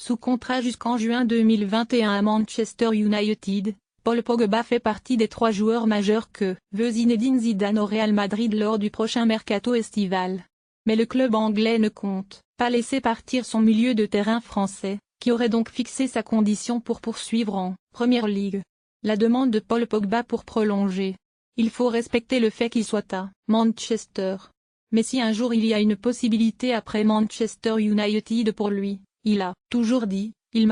Sous contrat jusqu'en juin 2021 à Manchester United, Paul Pogba fait partie des 3 joueurs majeurs que veut Zinedine Zidane au Real Madrid lors du prochain mercato estival. Mais le club anglais ne compte pas laisser partir son milieu de terrain français, qui aurait donc fixé sa condition pour poursuivre en Première Ligue. La demande de Paul Pogba pour prolonger. Il faut respecter le fait qu'il soit à Manchester. Mais si un jour il y a une possibilité après Manchester United pour lui, il m'a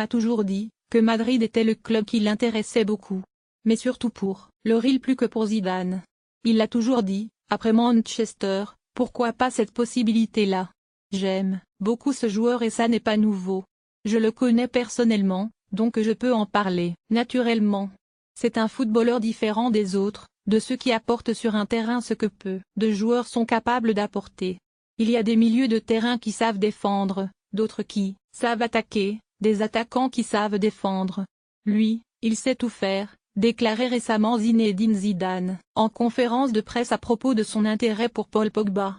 toujours dit, que Madrid était le club qui l'intéressait beaucoup. Mais surtout pour le Real plus que pour Zidane. Il l'a toujours dit, après Manchester, pourquoi pas cette possibilité-là? J'aime beaucoup ce joueur et ça n'est pas nouveau. Je le connais personnellement, donc je peux en parler naturellement. C'est un footballeur différent des autres, de ceux qui apportent sur un terrain ce que peu de joueurs sont capables d'apporter. Il y a des milieux de terrain qui savent défendre, d'autres qui savent attaquer, des attaquants qui savent défendre. Lui, il sait tout faire, déclarait récemment Zinedine Zidane, en conférence de presse à propos de son intérêt pour Paul Pogba.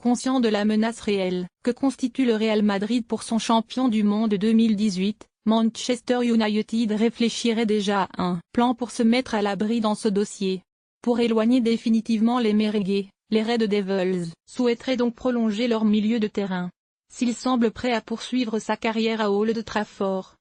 Conscient de la menace réelle que constitue le Real Madrid pour son champion du monde 2018, Manchester United réfléchirait déjà à un plan pour se mettre à l'abri dans ce dossier. Pour éloigner définitivement les merengues, les Red Devils souhaiteraient donc prolonger leur milieu de terrain. S'il semble prêt à poursuivre sa carrière à Old Trafford,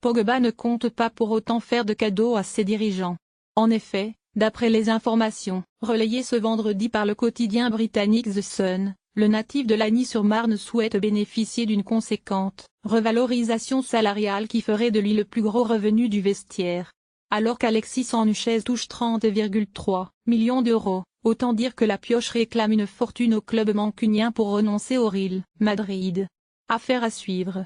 Pogba ne compte pas pour autant faire de cadeaux à ses dirigeants. En effet, d'après les informations relayées ce vendredi par le quotidien britannique The Sun, le natif de Lagny-sur-Marne souhaite bénéficier d'une conséquente revalorisation salariale qui ferait de lui le plus gros revenu du vestiaire. Alors qu'Alexis Sanchez touche 30,3 millions d'euros, autant dire que la pioche réclame une fortune au club mancunien pour renoncer au Real Madrid. Affaire à suivre.